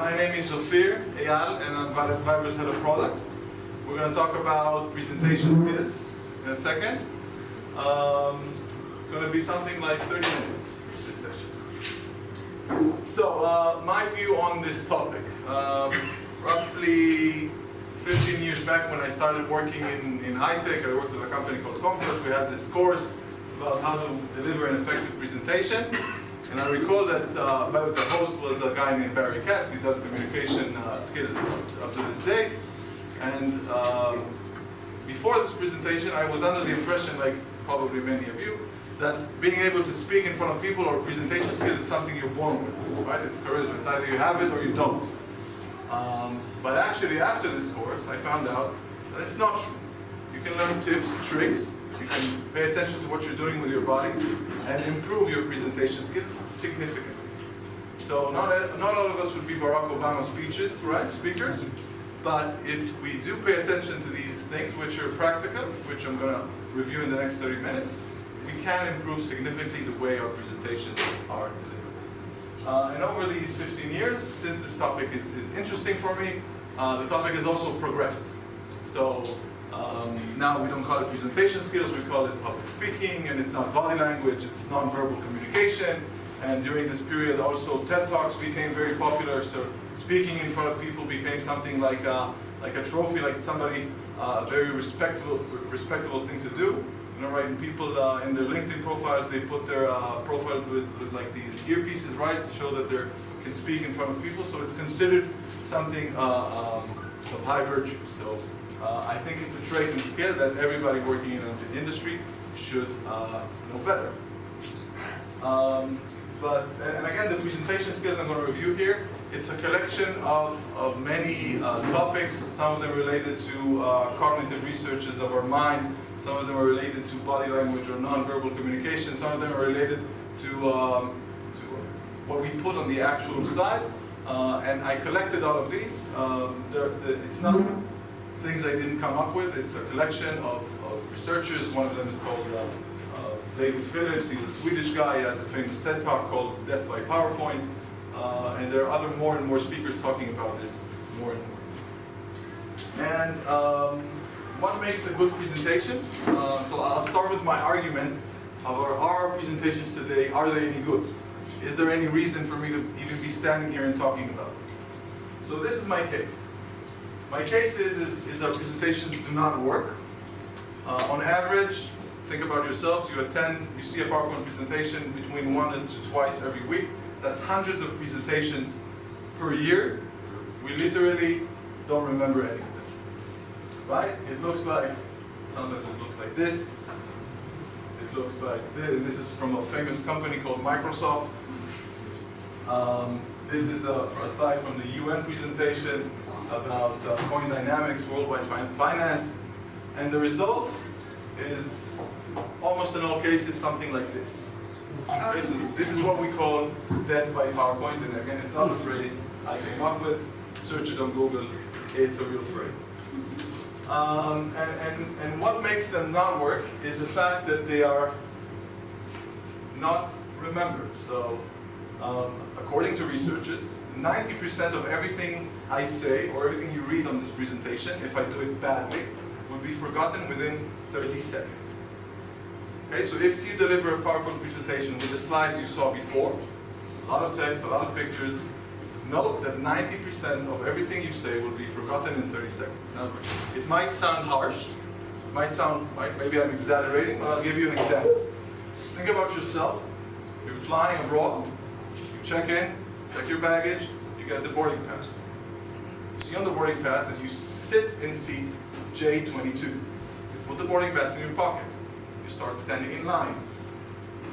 My name is Ofir Eyal, and I'm Viber's head of product. We're going to talk about presentation skills in a second. It's going to be something like 30 minutes, this session. So, my view on this topic. Roughly 15 years back when I started working in high-tech, I worked with a company called Comfort. We had this course about how to deliver an effective presentation. And I recall that the host was a guy named Barry Katz. He does communication skills up to this day. And before this presentation, I was under the impression, like probably many of you, that being able to speak in front of people or presentation skills is something you're born with, right? It's charisma. It's either you have it or you don't. But actually, after this course, I found out that it's not true. You can learn tips, tricks. You can pay attention to what you're doing with your body and improve your presentation skills significantly. So not all of us would be Barack Obama speakers, but if we do pay attention to these things, which are practical, which I'm going to review in the next 30 minutes, we can improve significantly the way our presentations are delivered. And over these 15 years, since this topic is interesting for me, the topic has also progressed. So now we don't call it presentation skills, we call it public speaking, and it's not body language, it's nonverbal communication. And during this period also TED Talks became very popular, so speaking in front of people became something like a trophy, like somebody, a very respectable thing to do. You know, right? And people in their LinkedIn profiles, they put their profile with like these earpieces, right, to show that they can speak in front of people. So it's considered something of high virtue. So I think it's a trait and skill that everybody working in the industry should know better. And again, the presentation skills I'm going to review here, it's a collection of many topics. Some of them related to cognitive researches of our mind. Some of them are related to body language or nonverbal communication. Some of them are related to what we put on the actual slides. And I collected all of these. It's not things I didn't come up with. It's a collection of researchers. One of them is called David Phillips. He's a Swedish guy. He has a famous TED Talk called Death by PowerPoint. And there are other more and more speakers talking about this more and more. And what makes a good presentation? So I'll start with my argument of our presentations today. Are they any good? Is there any reason for me to even be standing here and talking about it? So this is my case. My case is our presentations do not work. On average, think about yourself, you see a PowerPoint presentation between 1 to twice every week. That's hundreds of presentations per year. We literally don't remember any of them. Right? It looks like, sometimes it looks like this. It looks like this. And this is from a famous company called Microsoft. This is a slide from the UN presentation about coin dynamics, worldwide finance. And the result is, almost in all cases, something like this. This is what we call death by PowerPoint. And again, it's not a phrase I came up with. Search it on Google. It's a real phrase. And what makes them not work is the fact that they are not remembered. So, according to researchers, 90% of everything I say or everything you read on this presentation, if I do it badly, will be forgotten within 30 seconds. Okay, so if you deliver a PowerPoint presentation with the slides you saw before, a lot of text, a lot of pictures, note that 90% of everything you say will be forgotten in 30 seconds. Now, it might sound harsh, maybe I'm exaggerating, but I'll give you an example. Think about yourself. You're flying abroad, you check in, check your baggage, you get the boarding pass. You see on the boarding pass that you sit in seat J22. You put the boarding pass in your pocket. You start standing in line.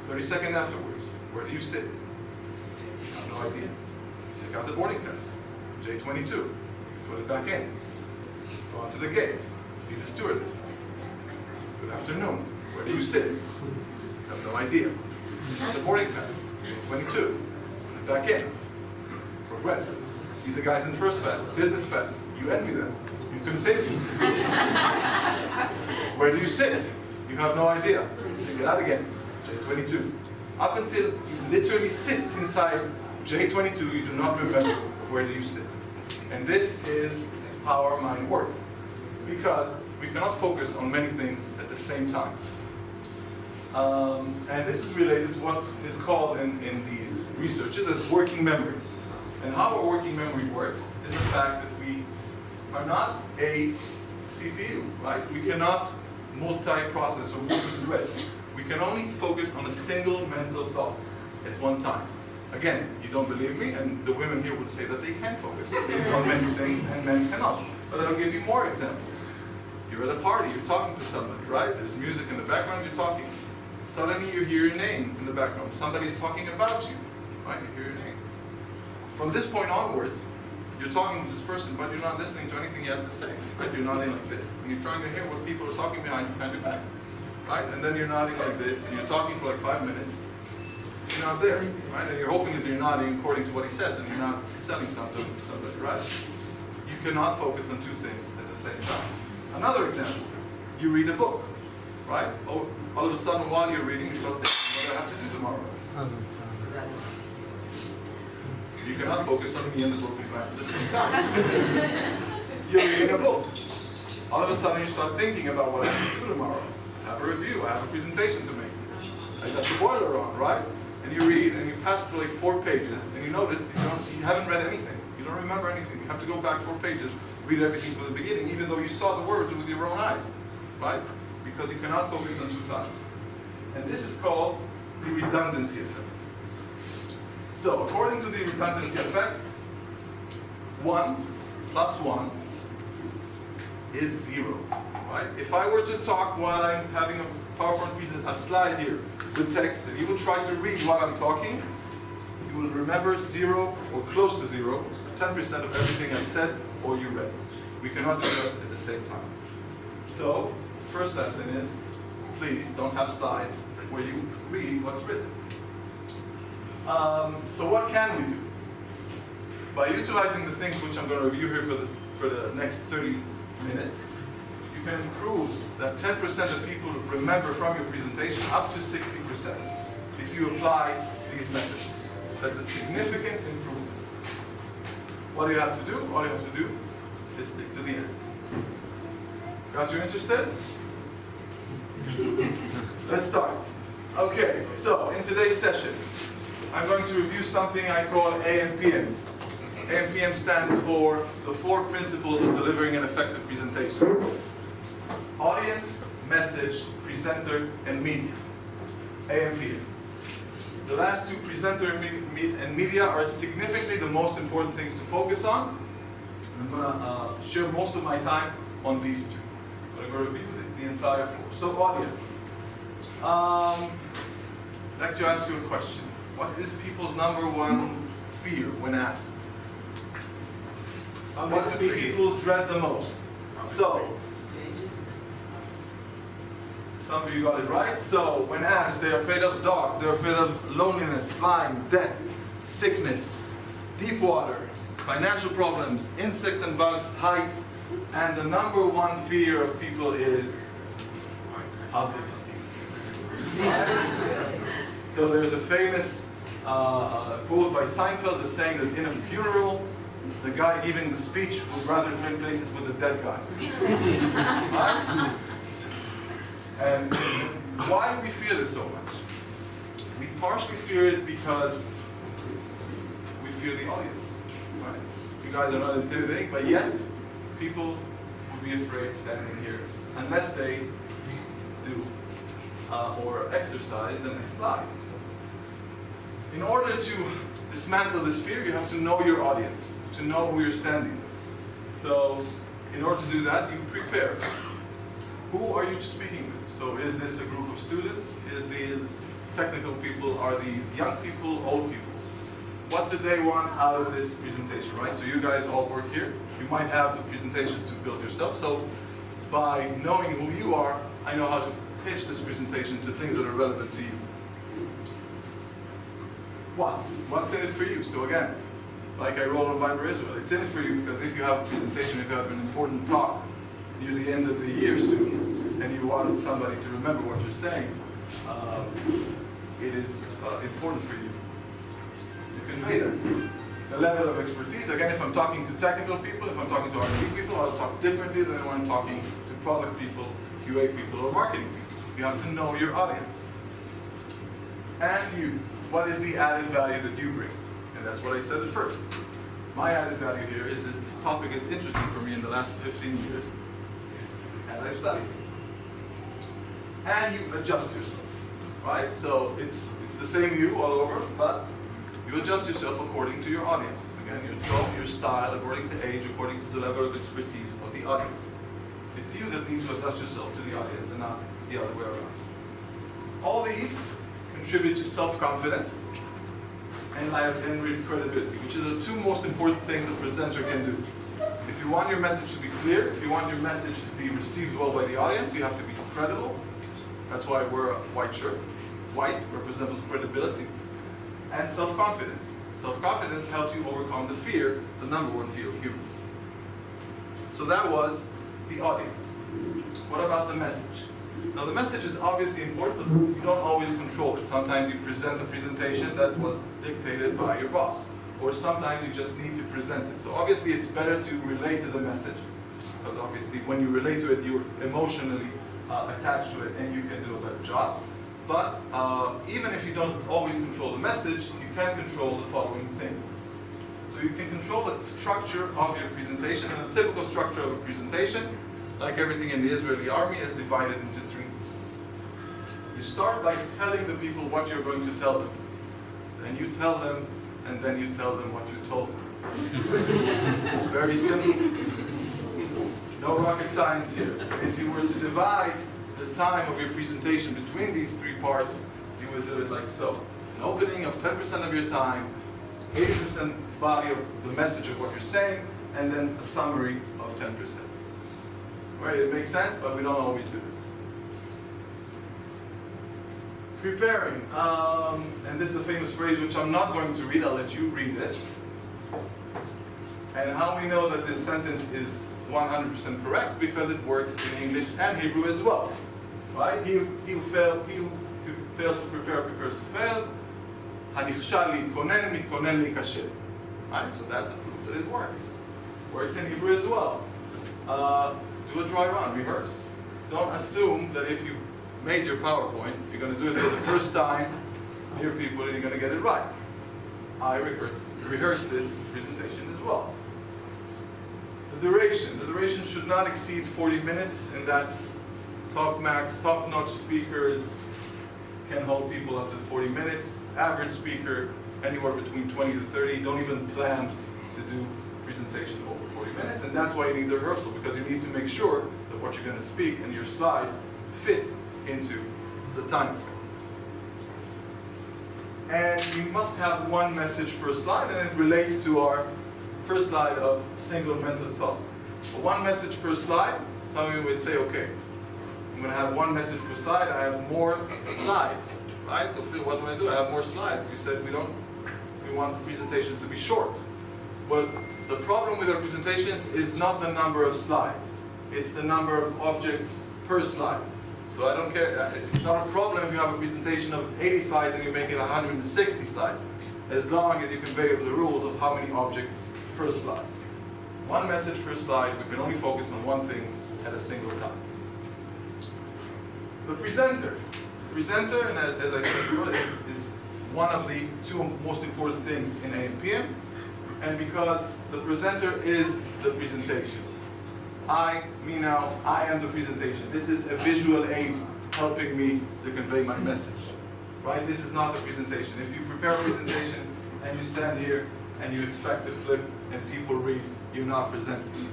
30 seconds afterwards, where do you sit? I have no idea. Take out the boarding pass, J22, put it back in. Go on to the gate, see the stewardess. Good afternoon, where do you sit? I have no idea. The boarding pass, J22, put it back in. Progress, see the guys in first class, business class. You envy them, you continue. Where do you sit? You have no idea. Take it out again, J22. Up until you literally sit inside J22, you do not remember where do you sit. And this is how our mind works. Because we cannot focus on many things at the same time. And this is related to what is called in these researches as working memory. And how our working memory works is the fact that we are not a CPU, right? We cannot multi-process or multi-thread. We can only focus on a single mental thought at one time. Again, you don't believe me, and the women here would say that they can focus on many things and men cannot. But I'll give you more examples. You're at a party, you're talking to somebody, right? There's music in the background, you're talking. Suddenly you hear your name in the background. Somebody's talking about you, right? You hear your name. From this point onwards, you're talking to this person, but you're not listening to anything he has to say, right? You're nodding like this, and you're trying to hear what people are talking behind your back, right? And then you're nodding like this, and you're talking for like 5 minutes. You're not there, right? And you're hoping that you're nodding according to what he says, and you're not selling something to somebody, right? You cannot focus on two things at the same time. Another example, you read a book, right? Oh, all of a sudden, while you're reading, you start thinking, what do I have to do tomorrow? You cannot focus on me and the book in class at the same time. You're reading a book. All of a sudden, you start thinking about what I have to do tomorrow. I have a review, I have a presentation to make. I got the boiler on, right? And you read, and you pass through like 4 pages, and you notice you haven't read anything. You don't remember anything. You have to go back 4 pages, read everything from the beginning, even though you saw the words with your own eyes, right? Because you cannot focus on 2 times. And this is called the redundancy effect. So, according to the redundancy effect, 1 plus 1 is 0, right? If I were to talk while I'm having a PowerPoint presentation, a slide here with text, and you will try to read while I'm talking, you will remember 0 or close to 0, 10% of everything I said or you read. We cannot do that at the same time. So, first lesson is, please don't have slides where you read what's written. So what can we do? By utilizing the things which I'm going to review here for the next 30 minutes, you can improve that 10% of people remember from your presentation up to 60% if you apply these methods. That's a significant improvement. What do you have to do? All you have to do is stick to the end. Got you interested? Let's start. Okay, so in today's session, I'm going to review something I call AMPM. AMPM stands for the 4 principles of delivering an effective presentation. Audience, message, presenter, and media. AMPM. The last 2, presenter and media, are significantly the most important things to focus on. I'm going to share most of my time on these 2. I'm going to review the entire 4. So audience. I'd like to ask you a question. What is people's #1 fear when asked? What do people dread the most? So, some of you got it right. So, when asked, they're afraid of dogs, they're afraid of loneliness, flying, death, sickness, deep water, financial problems, insects and bugs, heights, and the #1 fear of people is public speaking. So there's a famous quote by Seinfeld that's saying that in a funeral, the guy giving the speech would rather trade places with the dead guy. Right? And why do we fear this so much? We partially fear it because we fear the audience. Right? You guys are not intimidating, but yet people would be afraid standing here unless they do or exercise the next slide. In order to dismantle this fear, you have to know your audience, to know who you're standing with. So, in order to do that, you prepare. Who are you speaking with? So, is this a group of students? Is these technical people? Are these young people, old people? What do they want out of this presentation, right? So, you guys all work here. You might have the presentations to build yourself. So, by knowing who you are, I know how to pitch this presentation to things that are relevant to you. What's in it for you? So again, like I wrote on Viber Israel, it's in it for you because if you have a presentation, if you have an important talk near the end of the year soon, and you want somebody to remember what you're saying, it is important for you to convey that. The level of expertise, again, if I'm talking to technical people, if I'm talking to R&D people, I'll talk differently than when I'm talking to product people, QA people, or marketing people. You have to know your audience. And you, what is the added value that you bring? And that's what I said at first. My added value here is that this topic is interesting for me in the last 15 years, and I've studied. And you adjust yourself, right? So it's the same you all over, but you adjust yourself according to your audience. Again, your tone, your style, according to age, according to the level of expertise of the audience. It's you that need to adjust yourself to the audience and not the other way around. All these contribute to self-confidence and credibility, which are the two most important things a presenter can do. If you want your message to be clear, if you want your message to be received well by the audience, you have to be credible. That's why I wear a white shirt. White represents credibility. And self-confidence. Self-confidence helps you overcome the fear, the number one fear of humans. So that was the audience. What about the message? Now the message is obviously important, but you don't always control it. Sometimes you present a presentation that was dictated by your boss. Or sometimes you just need to present it. So obviously it's better to relate to the message. Because obviously when you relate to it, you're emotionally attached to it and you can do a better job. But even if you don't always control the message, you can control the following things. So you can control the structure of your presentation, and the typical structure of a presentation, like everything in the Israeli army, is divided into three. You start by telling the people what you're going to tell them. Then you tell them, and then you tell them what you told them. It's very simple. No rocket science here. If you were to divide the time of your presentation between these three parts, you would do it like so. An opening of 10% of your time, 80% body of the message of what you're saying, and then a summary of 10%. Right, it makes sense, but we don't always do this. Preparing, and this is a famous phrase which I'm not going to read, I'll let you read it. And how we know that this sentence is 100% correct, because it works in English and Hebrew as well. Right? He who fails to prepare prepares to fail. הנכשל להתכונן, מתכונן להיכשל. Right? So that's a proof that it works. Works in Hebrew as well. Do a dry run, rehearse. Don't assume that if you made your PowerPoint, you're going to do it for the first time, near people, and you're going to get it right. I rehearsed this presentation as well. The duration should not exceed 40 minutes, and that's top-notch speakers can hold people up to 40 minutes. Average speaker, anywhere between 20 to 30. Don't even plan to do presentation over 40 minutes, and that's why you need the rehearsal, because you need to make sure that what you're going to speak and your slides fit into the time frame. And you must have one message per slide, and it relates to our first slide of single mental thought. So one message per slide, some of you would say, okay, I'm going to have one message per slide, I have more slides, right? Ofir, what do? I have more slides. You said we want presentations to be short. But the problem with our presentations is not the number of slides, it's the number of objects per slide. So I don't care, it's not a problem if you have a presentation of 80 slides and you make it 160 slides, as long as you convey the rules of how many objects per slide. One message per slide, we can only focus on one thing at a single time. The presenter. The presenter, and as I said before, is one of the two most important things in AM/PM, and because the presenter is the presentation. Me now, I am the presentation. This is a visual aid helping me to convey my message. Right? This is not a presentation. If you prepare a presentation and you stand here and you expect to flip and people read, you're not presenting.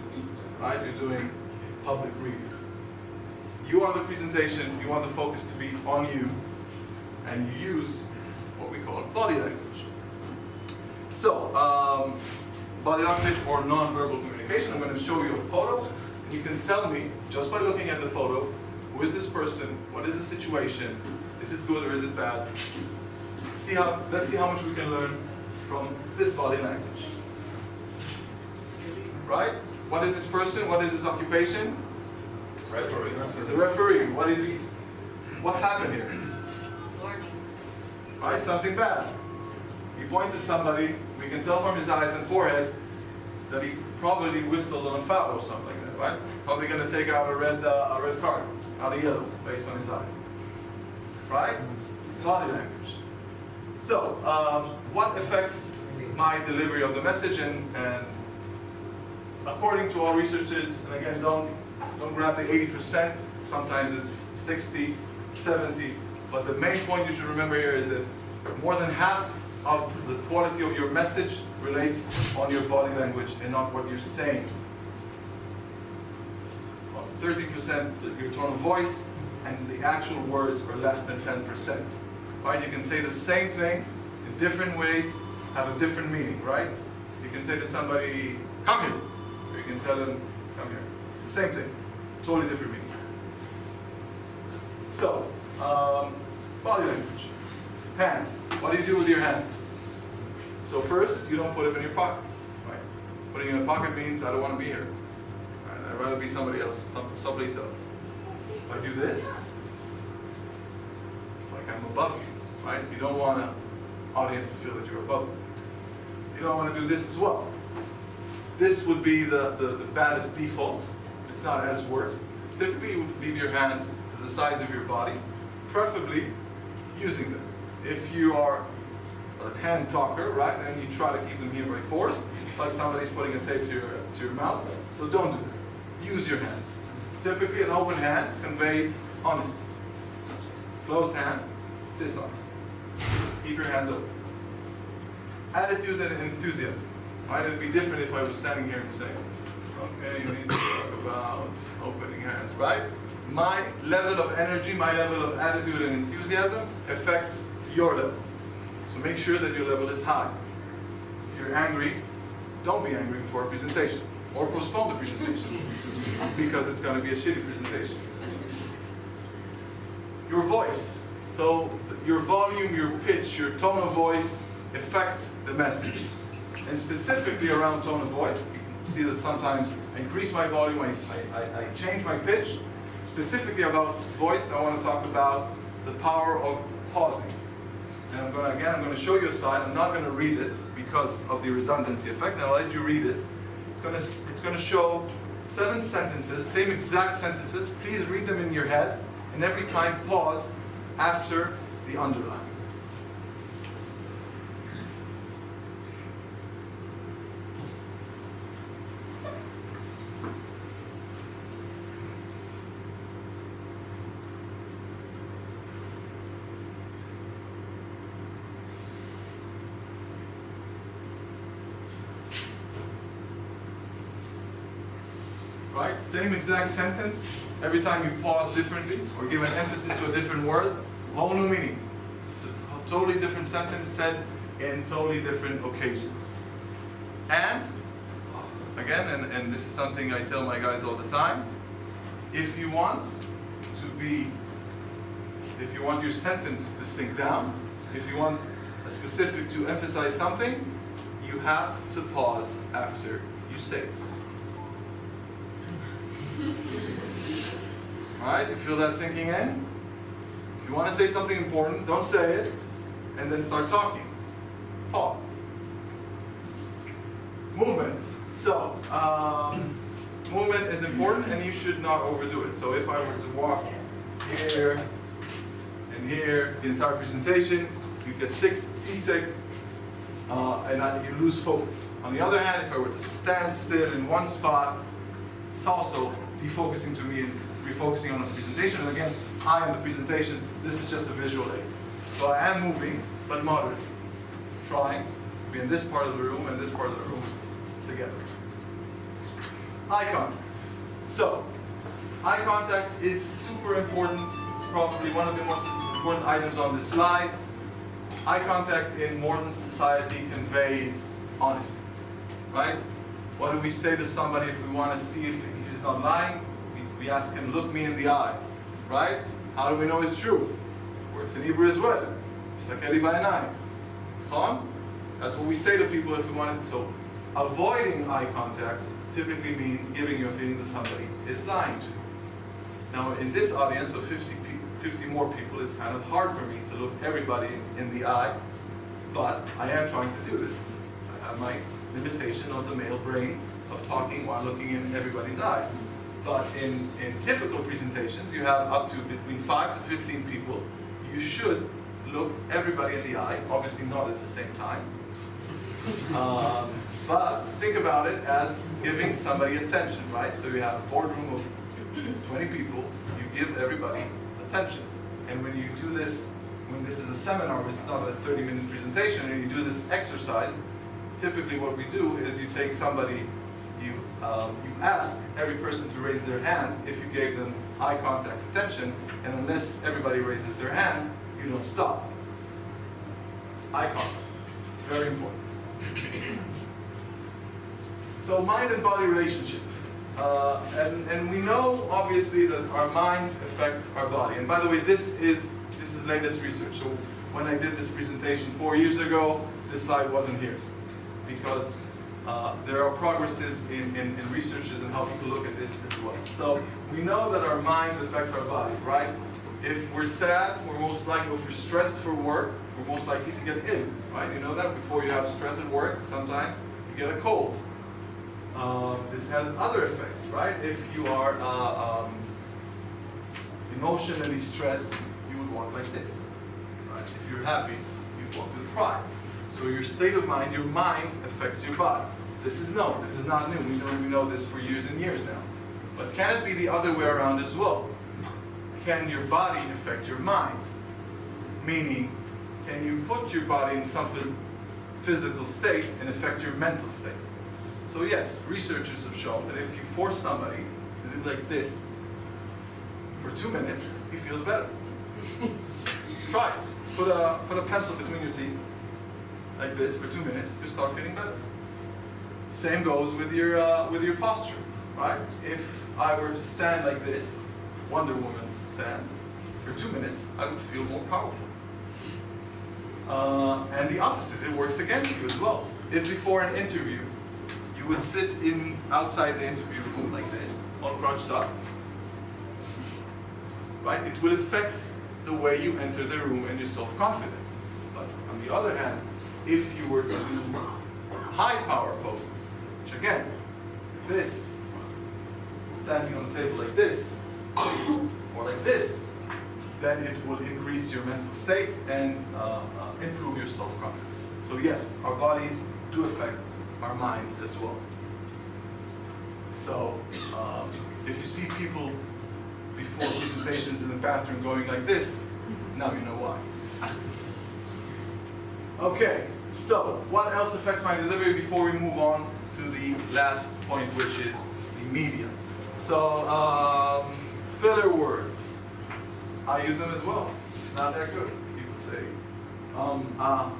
Right? You're doing public reading. You are the presentation, you want the focus to be on you, and you use what we call body language. So, body language or non-verbal communication, I'm going to show you a photo. You can tell me, just by looking at the photo, who is this person, what is the situation, is it good or is it bad? Let's see how much we can learn from this body language. Right? What is this person? What is his occupation? Referee. He's a referee. What is he? What's happened here? Warning. Right? Something bad. he points at somebody, we can tell from his eyes and forehead that he probably whistled on a foul or something like that, right? Probably going to take out a red card, not a yellow, based on his eyes. Right? Body language. So, what affects my delivery of the message? And according to all researchers, and again, don't grab the 80%. Sometimes it's 60, 70. But the main point you should remember here is that more than half of the quality of your message relates on your body language and not what you're saying. 30% your tone of voice, and the actual words are less than 10%. Right? You can say the same thing in different ways, have a different meaning, right? You can say to somebody, come here. Or you can tell them, come here. It's the same thing, totally different meaning. So, body language. Hands. What do you do with your hands? So first, you don't put them in your pockets. Right? Putting in a pocket means I don't want to be here. Right? I'd rather be somebody else, someplace else. If I do this, like I'm above you, right? You don't want an audience to feel that you're above them. You don't want to do this as well. This would be the baddest default. It's not as worse. Typically, you would leave your hands to the sides of your body, preferably using them. If you are a hand talker, right, and you try to keep them here by force, it's like somebody's putting a tape to your mouth. So don't do that. Use your hands. Typically, an open hand conveys honesty. Closed hand, dishonesty. Keep your hands open. Attitude and enthusiasm. Right? It'd be different if I was standing here and saying, okay, we need to talk about opening hands, right? My level of energy, my level of attitude and enthusiasm affects your level. So make sure that your level is high. If you're angry, don't be angry before a presentation. Or postpone the presentation. Because it's going to be a shitty presentation. Your voice. So your volume, your pitch, your tone of voice affects the message. And specifically around tone of voice, you see that sometimes I increase my volume, I change my pitch. Specifically about voice, I want to talk about the power of pausing. And I'm going to show you a slide. I'm not going to read it because of the redundancy effect, and I'll let you read it. It's going to show 7 sentences, same exact sentences. Please read them in your head, and every time pause after the underline. Right? Same exact sentence. Every time you pause differently or give an emphasis to a different word, whole new meaning. It's a totally different sentence said in totally different occasions. And, again, and this is something I tell my guys all the time, if you want your sentence to sink down, if you want a specific to emphasize something, you have to pause after you say it. Alright, you feel that sinking in? If you want to say something important, don't say it, and then start talking. Pause. Movement. So, movement is important, and you should not overdo it. So if I were to walk here and here, the entire presentation, you get seasick, and you lose focus. On the other hand, if I were to stand still in one spot, it's also defocusing to me and refocusing on the presentation. And again, I am the presentation. This is just a visual aid. So I am moving, but moderately. Trying to be in this part of the room and this part of the room together. Eye contact. So, eye contact is super important. It's probably one of the most important items on this slide. Eye contact in modern society conveys honesty, right? What do we say to somebody if we want to see if he's not lying? We ask him, look me in the eye, right? How do we know it's true? Works in Hebrew as well. Stakeli ba'inayim. That's what we say to people if we want it. So, avoiding eye contact typically means giving you a feeling that somebody is lying to you. Now, in this audience of 50 more people, it's kind of hard for me to look everybody in the eye but I am trying to do this. I have my limitation of the male brain of talking while looking in everybody's eyes. But in typical presentations, you have up to between 5 to 15 people. You should look everybody in the eye, obviously not at the same time. But think about it as giving somebody attention, right? So you have a boardroom of 20 people, you give everybody attention. And when you do this, when this is a seminar, it's not a 30-minute presentation, and you do this exercise, typically what we do is you take somebody, you ask every person to raise their hand if you gave them eye contact attention, and unless everybody raises their hand, you don't stop. Eye contact, very important. So mind and body relationship. And we know obviously that our minds affect our body. And by the way, this is latest research. So when I did this presentation 4 years ago, this slide wasn't here. Because there are progresses in researches and how people look at this as well. So we know that our minds affect our body, right? If we're sad, we're most likely, if we're stressed for work, we're most likely to get ill, right? You know that? Before you have stress at work, sometimes you get a cold. This has other effects, right? If you are emotionally stressed, you would walk like this, right? If you're happy, you walk with pride. So your state of mind, your mind affects your body. This is known. This is not new. We know this for years and years now. But can it be the other way around as well? Can your body affect your mind? Meaning, can you put your body in some physical state and affect your mental state? So yes, researchers have shown that if you force somebody to do like this for 2 minutes, he feels better. Try it. Put a pencil between your teeth, like this, for 2 minutes, you start feeling better. Same goes with your posture, right? If I were to stand like this, Wonder Woman stand, for 2 minutes, I would feel more powerful. And the opposite, it works against you as well. If before an interview, you would sit outside the interview room like this, all crouched up, right? It will affect the way you enter the room and your self-confidence. But on the other hand, if you were to do high power poses, which again, this, standing on the table like this, or like this, then it will increase your mental state and improve your self-confidence. So yes, our bodies do affect our mind as well. So if you see people before presentations in the bathroom going like this, now you know why. Okay, so what else affects my delivery before we move on to the last point, which is the media. So filler words, I use them as well. It's not that good. People say,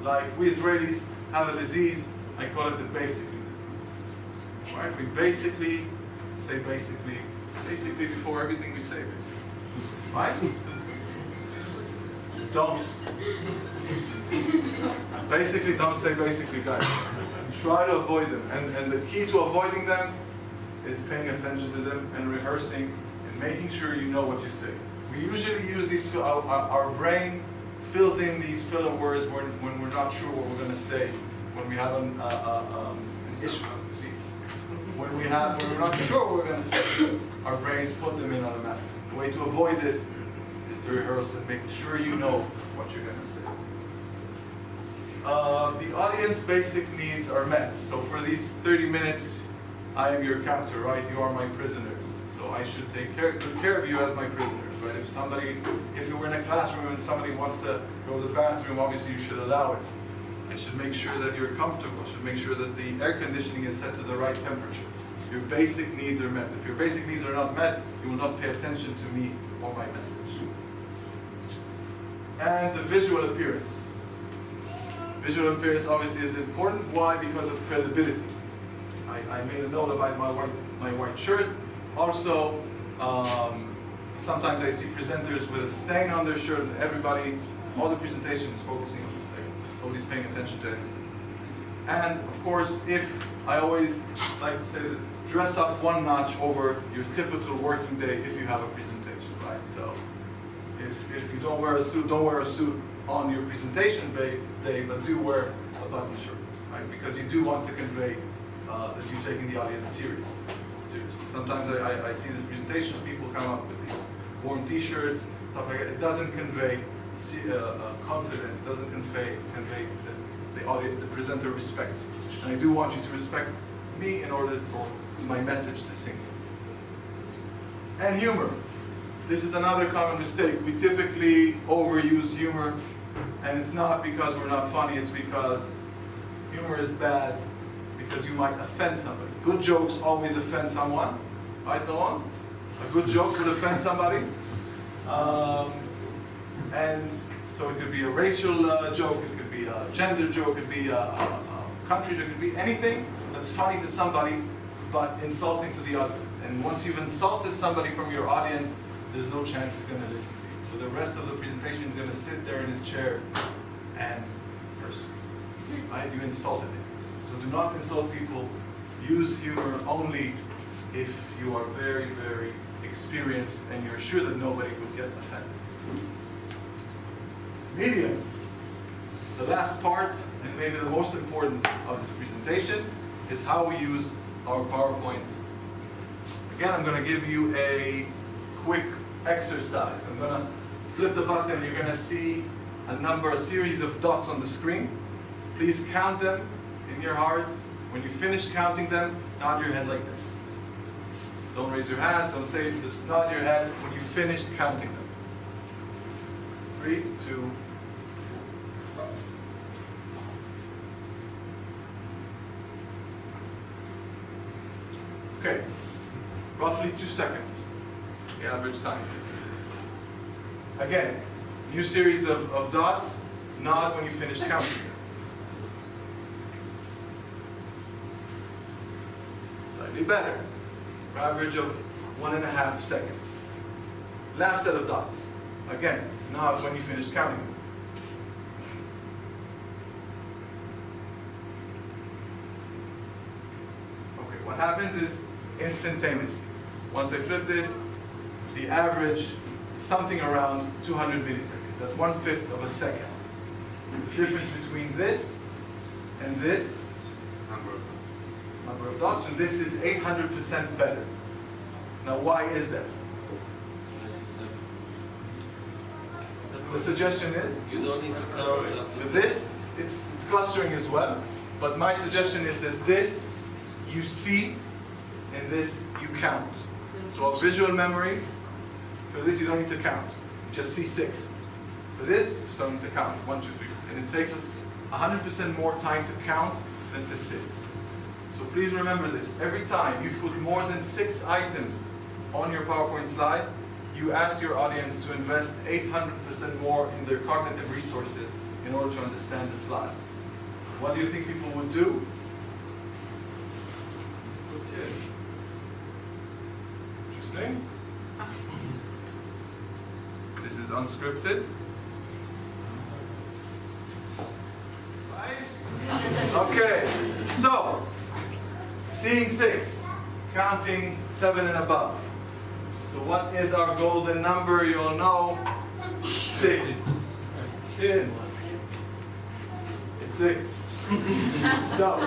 like we Israelis have a disease, I call it the basically disease. Right? We basically say basically before everything we say basically. Right? Don't say basically, guys. Try to avoid them. And the key to avoiding them is paying attention to them and rehearsing and making sure you know what you say. We usually use these, our brain fills in these filler words when we're not sure what we're going to say, when we have an issue. When we're not sure what we're going to say, our brains put them in automatically. The way to avoid this is to rehearse and make sure you know what you're going to say. The audience basic needs are met. So for these 30 minutes, I am your captor, right? You are my prisoners. So I should take good care of you as my prisoners, right? If you were in a classroom and somebody wants to go to the bathroom, obviously you should allow it. I should make sure that you're comfortable. I should make sure that the air conditioning is set to the right temperature. Your basic needs are met. If your basic needs are not met, you will not pay attention to me or my message. And the visual appearance. Visual appearance obviously is important. Why? Because of credibility. I made a note about my white shirt. Also, sometimes I see presenters with a stain on their shirt, and all the presentation is focusing on the stain. Nobody's paying attention to anything. And of course, I always like to say that dress up one notch over your typical working day if you have a presentation, right? So if you don't wear a suit, don't wear a suit on your presentation day, but do wear a button shirt, right? Because you do want to convey that you're taking the audience seriously. Sometimes I see this presentation, people come up with these worn t-shirts, stuff like that. It doesn't convey confidence, it doesn't convey the audience, the presenter respect. And I do want you to respect me in order for my message to sink. And humor. This is another common mistake. We typically overuse humor, and it's not because we're not funny, it's because humor is bad because you might offend somebody. Good jokes always offend someone, right, Noam? A good joke could offend somebody. And so it could be a racial joke, it could be a gender joke, it could be a country joke, it could be anything that's funny to somebody but insulting to the other. And once you've insulted somebody from your audience, there's no chance he's going to listen to you. So the rest of the presentation is going to sit there in his chair and curse. Right? You insulted him. So do not insult people. Use humor only if you are very, very experienced and you're sure that nobody will get offended. Media. The last part, and maybe the most important of this presentation, is how we use our PowerPoint. Again, I'm going to give you a quick exercise. I'm going to flip the button and you're going to see a series of dots on the screen. Please count them in your heart. When you finish counting them, nod your head like this. Don't raise your hand, don't say it, just nod your head when you finished counting them. 3, 2, okay, roughly 2 seconds, the average time. Again, new series of dots, nod when you finish counting them. Slightly better, average of 1.5 seconds. Last set of dots, again, nod when you finish counting them. Okay, what happens is instantaneously. Once I flip this, the average is something around 200 milliseconds. That's 1/5 of a second. The difference between this and this number of dots, and this is 800% better. Now, why is that? The suggestion is you don't need to count up to with this, it's clustering as well, but my suggestion is that this you see and this you count. So a visual memory, for this you don't need to count. You just see 6. For this, you still need to count. 1, 2, 3, 4. And it takes us 100% more time to count than to sit. So please remember this. Every time you put more than 6 items on your PowerPoint slide, you ask your audience to invest 800% more in their cognitive resources in order to understand the slide. What do you think people would do? Interesting. This is unscripted. Right? Okay, so seeing 6, counting 7 and above. So what is our golden number? You all know 6. 10. It's 6. So,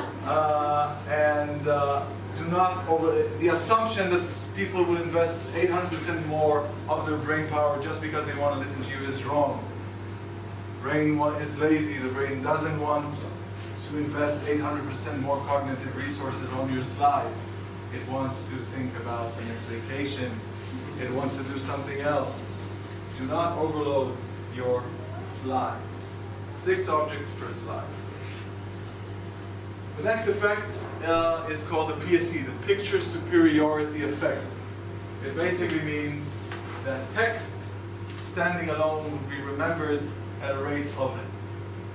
do not the assumption that people will invest 800% more of their brain power just because they want to listen to you is wrong. Brain is lazy. The brain doesn't want to invest 800% more cognitive resources on your slide. It wants to think about the next vacation. It wants to do something else. Do not overload your slides. 6 objects per slide. The next effect is called the PSE, the Picture Superiority Effect. It basically means that text standing alone would be remembered at a rate of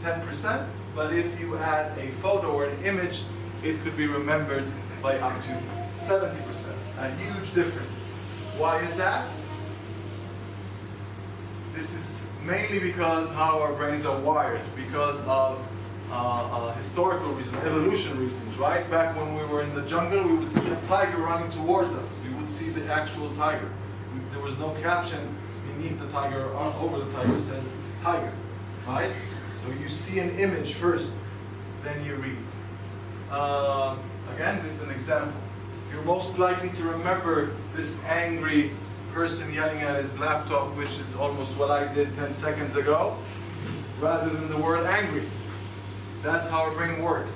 10%, but if you add a photo or an image, it could be remembered by up to 70%. A huge difference. Why is that? This is mainly because how our brains are wired, because of historical reasons, evolution reasons, right? Back when we were in the jungle, we would see a tiger running towards us. We would see the actual tiger. There was no caption beneath the tiger or over the tiger that says tiger. right? So you see an image first, then you read. Again, this is an example. You're most likely to remember this angry person yelling at his laptop, which is almost what I did 10 seconds ago, rather than the word angry. That's how our brain works.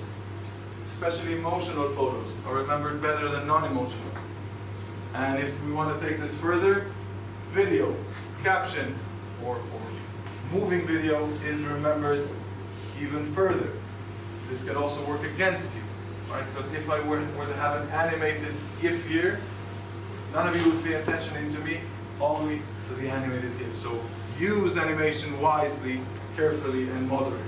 Especially emotional photos are remembered better than non-emotional. And if we want to take this further, video, caption, or moving video is remembered even further. This can also work against you, right? Because if I were to have an animated GIF here, none of you would pay attention to me, only to the animated GIF. So use animation wisely, carefully, and moderately.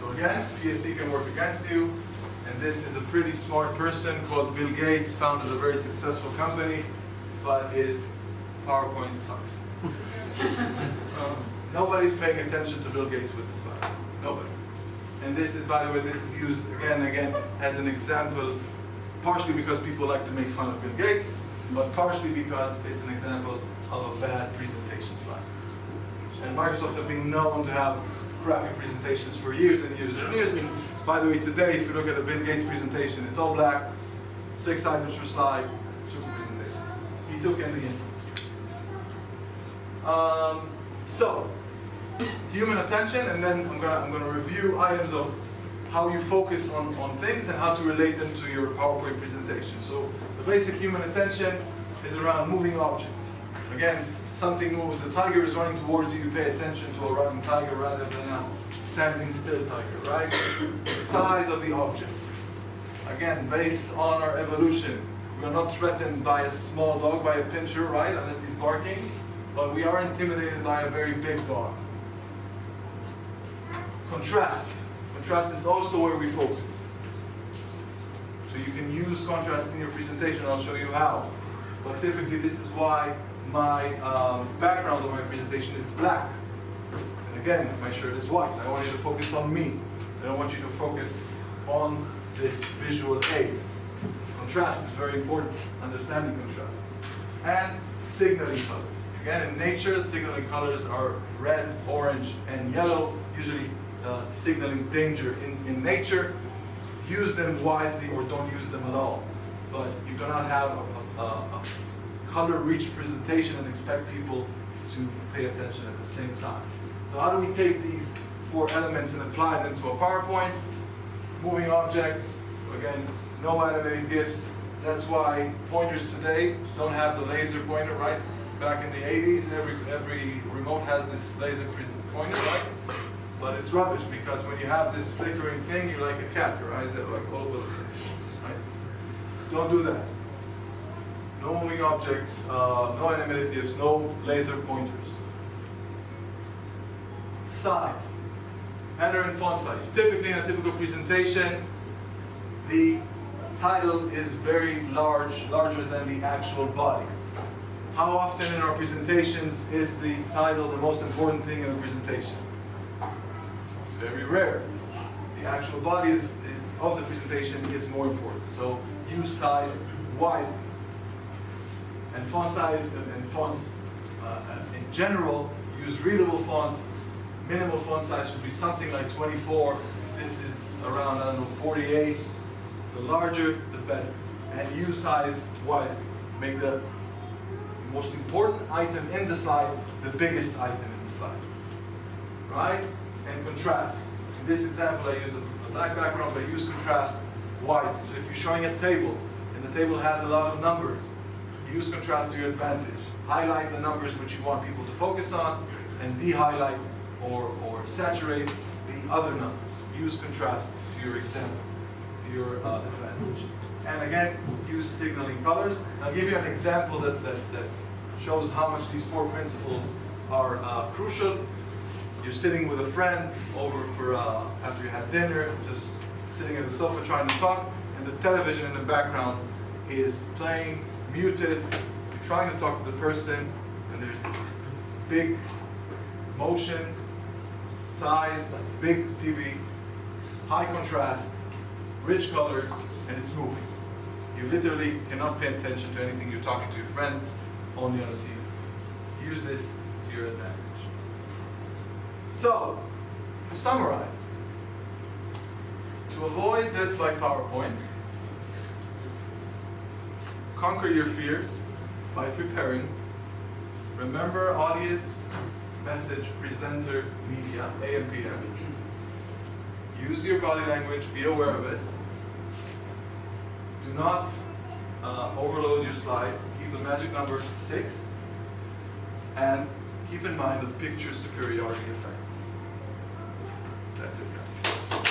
So again, PSC can work against you. And this is a pretty smart person called Bill Gates, founded a very successful company, but his PowerPoint sucks. Nobody's paying attention to Bill Gates with this slide. Nobody. And this is, by the way, this is used again and again as an example, partially because people like to make fun of Bill Gates, but partially because it's an example of a bad presentation slide. And Microsoft have been known to have crappy presentations for years and years and years. And by the way, today, if you look at a Bill Gates presentation, it's all black, 6 items per slide, super presentation. He took in the end. So, human attention, and then I'm gonna review items of how you focus on things and how to relate them to your PowerPoint presentation. So the basic human attention is around moving objects. Again, something moves, the tiger is running towards you, you pay attention to a running tiger rather than a standing still tiger, right? The size of the object. Again, based on our evolution, we are not threatened by a small dog, by a pinscher, right, unless he's barking, but we are intimidated by a very big dog. Contrast. Contrast is also where we focus. So you can use contrast in your presentation, I'll show you how. But typically this is why my background of my presentation is black. And again, my shirt is white. I want you to focus on me. I don't want you to focus on this visual aid. Contrast is very important, understanding contrast. And signaling colors. Again, in nature, signaling colors are red, orange, and yellow, usually signaling danger in nature. Use them wisely or don't use them at all. But you cannot have a color-rich presentation and expect people to pay attention at the same time. So how do we take these 4 elements and apply them to a PowerPoint? Moving objects, again, no animated GIFs. That's why pointers today don't have the laser pointer, right? Back in the 80s, every remote has this laser pointer, right? But it's rubbish because when you have this flickering thing, you're like a cat. Your eyes are like all over the place, right? Don't do that. No moving objects, no animated GIFs, no laser pointers. Size. Header and font size. Typically in a typical presentation, the title is very large, larger than the actual body. How often in our presentations is the title the most important thing in a presentation? It's very rare. The actual body of the presentation is more important. So use size wisely. And font size and fonts in general, use readable fonts. Minimal font size should be something like 24. This is around, I don't know, 48. The larger, the better. And use size wisely. Make the most important item in the slide the biggest item in the slide. Right? And contrast. In this example, I use a black background, but I use contrast wisely. So if you're showing a table, and the table has a lot of numbers, use contrast to your advantage. Highlight the numbers which you want people to focus on, and de-highlight or saturate the other numbers. Use contrast to your example, to your advantage. And again, use signaling colors. I'll give you an example that shows how much these 4 principles are crucial. You're sitting with a friend over for after you had dinner, just sitting at the sofa trying to talk, and the television in the background is playing, muted. You're trying to talk to the person, and there's this big motion, size, big TV, high contrast, rich colors, and it's moving. You literally cannot pay attention to anything you're talking to your friend, only on the TV. Use this to your advantage. So, to summarize, to avoid death by PowerPoint, conquer your fears by preparing. Remember audience, message, presenter, media, A and PM. Use your body language, be aware of it. Do not overload your slides. Keep the magic number 6. And keep in mind the picture superiority effect. That's it, guys.